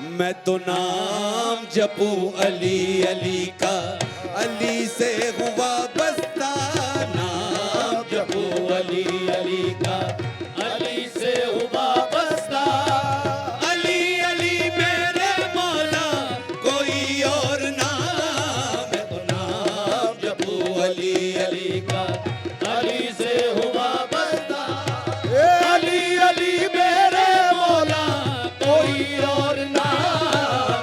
मैं तो नाम जपूं अली अली का, अली से हुआ बस्ता। नाम जपूं अली अली का, अली से हुआ बस्ता। अली अली मेरे मौला कोई और ना। मैं तो नाम जपूं अली अली का, अली से हुआ बस्ता। अली अली मेरे मौला कोई और ना।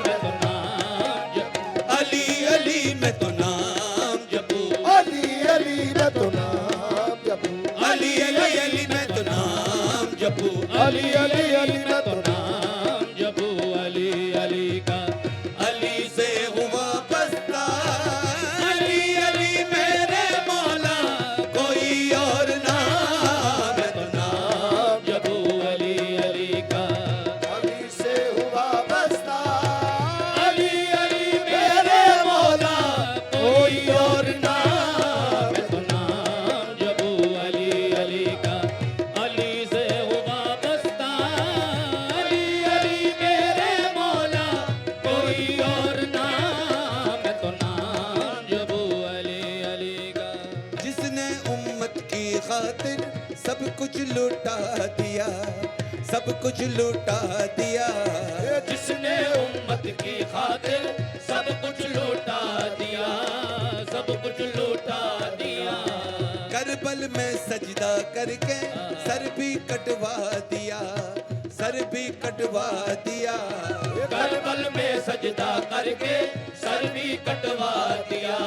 मैं तो नाम जपूं अली अली, मैं तो नाम जपूं अली अली मैं तो नाम जपूं, अली अली अली, मैं तो नाम जपूं अली अली अली मैं तो नाम जपूं अली अली का, अली से हुआ बस्ता। अली अली मेरे मौला कोई और ना। मैं तो नाम जपूं अली अली का, अली से हुआ बस्ता। अली अली मेरे मौला कोई और ना। मैं तो नाम जपूं अली अली का, अली से हुआ बस्ता। अली अली मेरे मौला कोई और ना। मैं तो नाम जपूं अली अली का। जिसने उम्मत की खातिर सब कुछ लुटा दिया, सब कुछ लुटा दिया। जिसने उम्मत की खातिर सब कुछ लुटा दिया, सब कुछ लुटा दिया। करबल में सजदा करके सर भी कटवा दिया, सर भी कटवा दिया। करबल में सजदा करके सर भी कटवा दिया,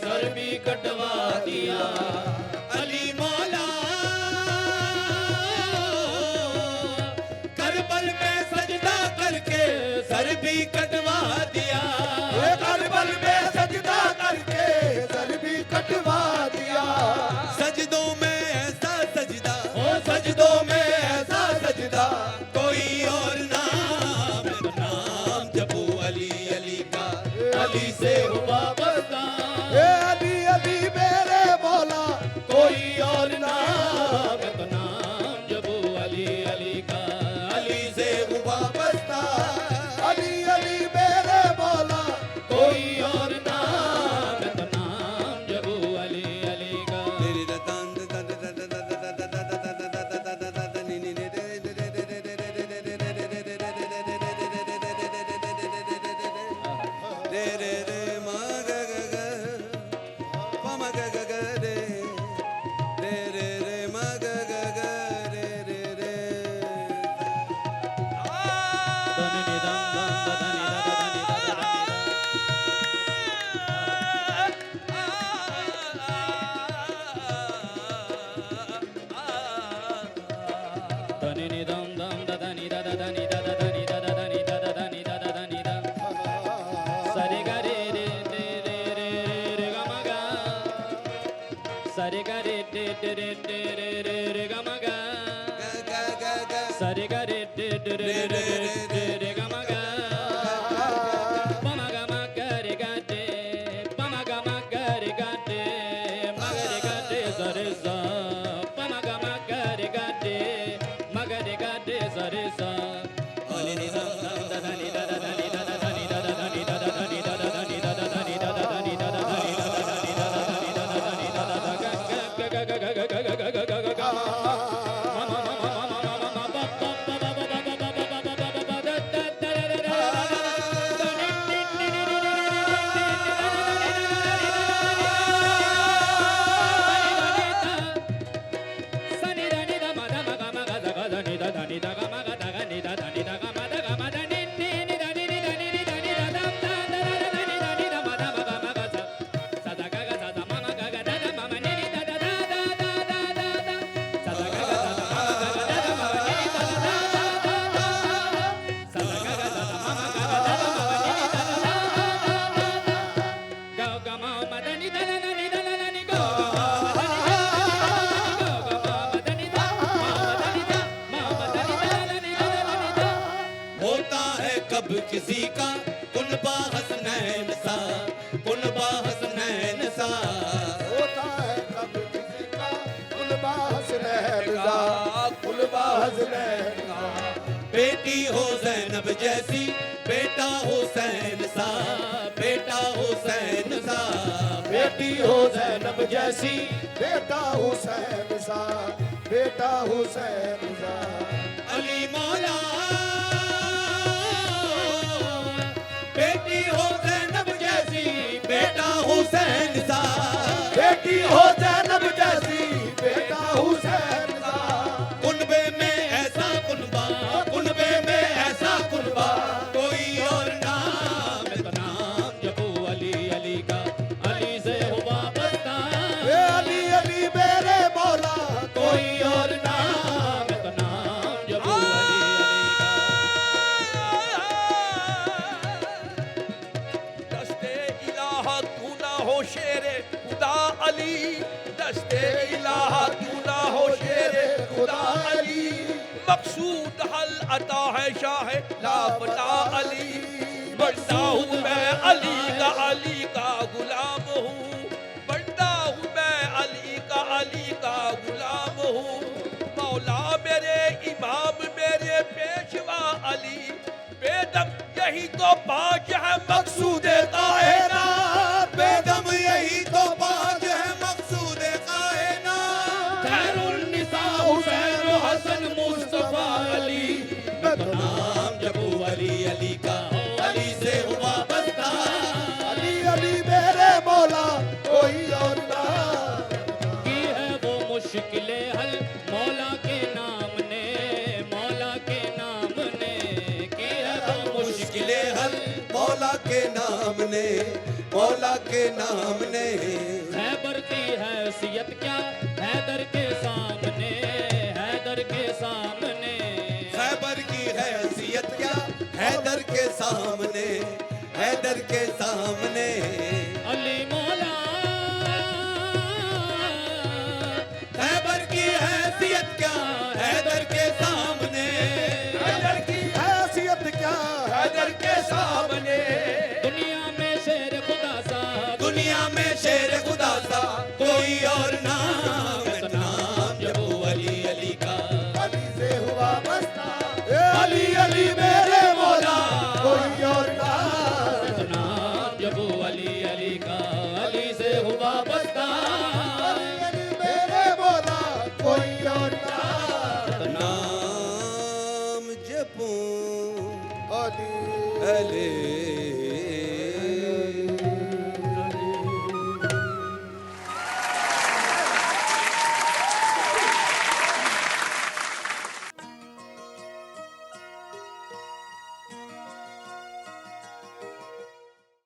सर भी कटवा दिया। अली मौला करबल में सजदा करके सर भी कटवा दिया। करबल में सजदा करके सर भी कटवा दिया। सजदों में ऐसा सजदा, ओ सजदों में ऐसा सजदा कोई और ना। मैं तो नाम जपूं अली अली का, अली से हुआ बस्ता। अली अली मेरे मौला कोई और ना। मैं तो नाम जपूं अली अली का, अली से हुआ बस्ता। अली अली मेरे मौला कोई और ना। मैं तो नाम जपूं अली अली का। रे रे रे मा ग ग ग प म ग ग ग रे रे रे रे मा ग ग ग रे रे रे धनि नि दम दम द धनि द द धनि द द धनि द धनि नि दम दम द धनि द द धनि द द धनि द द धनि द द धनि द द धनि द सरे ग रे रे रे रे रे रे ग म ग सरे ग रे रे रे रे रे रे रे ग म ग सरे ग रे रे रे रे रे रे रे ग म ग प म ग म ग रे ग रे प म ग म ग रे ग रे म ग रे ग रे स रे स प म ग म ग रे ग रे म ग रे ग रे स रे स अनि नि द द धनि द द धनि द द धनि द द धनि द द धनि द द धनि द द धनि द द धनि द द धनि द द धनि द द धनि द द धनि द द ग ग ग ग ग ग ग ग ग ग ग कब किसी का कुनबा हसनैन सा, कुनबा हसनैन सा होता है कब किसी का कुलबा हसनैन सा, कुलबा हसनैन सा। बेटी हो ज़ैनब जैसी, बेटा हुसैन सा, बेटा हुसैन सा। बेटी हो ज़ैनब जैसी, बेटा हुसैन सा, बेटा हुसैन सा। अली मौला, बेटी हो ज़ैनब जैसी, बेटा हुसैन सा। बेटी हो ज़ैनब जैसी, बेटा हुसैन सा। कुनबे में ऐसा कुनबा, कुनबे में ऐसा कुनबा, कोई और नाम तो नाम जबू अली अली का, अली से हुआ बस्ता। ए अली अली मेरे मौला, कोई और नाम तो नाम जबू अली दस्ते इलाहा तू ना हो शेरे खुदा अली, दस्ते इलाहा तू ना हो शेरे खुदा अली। मकसूद हल अता है शाह लापता अली, बढ़ता हूँ मैं अली का गुलाम हूँ, बढ़ता हूँ मैं अली का गुलाम हूँ। मौला मेरे इमाम मेरे पेशवा अली, बेदम यही तो पाँच है मकसूद कायनात, बेदम यही तो बात है मकसूद कायनात। खैरुल निसा हुसैन हसन मुस्तफा अली, मैं तो नाम जबू अली अली का, अली से हुआ बस्ता। अली अली मेरे मौला, कोई और ना। की है वो मुश्किलें हल मौला के नाम ने, मौला के नाम ने। की है वो मुश्किलें हल मौला के नाम ने, मौला के नाम ने। खैबर की हैसियत क्या हैदर के सामने, हैदर के सामने। खैबर की हैसियत क्या हैदर के सामने, हैदर के सामने। अली मौला, खैबर की हैसियत क्या हैदर के सामने, हैदर की हैसियत क्या हैदर के सामने। दुनिया में शेर खुदा सा, दुनिया में शेर खुदा सा, कोई और नाम तो नाम जबू अली अली का। अली से हुआ बस्ता, ए अली अली मेरे मौला, कोई और ना। नाम जबू अली अली का, अली से हुआ बस्ता। अली अली मेरे मौला, कोई और ना। नाम जपूं अली अली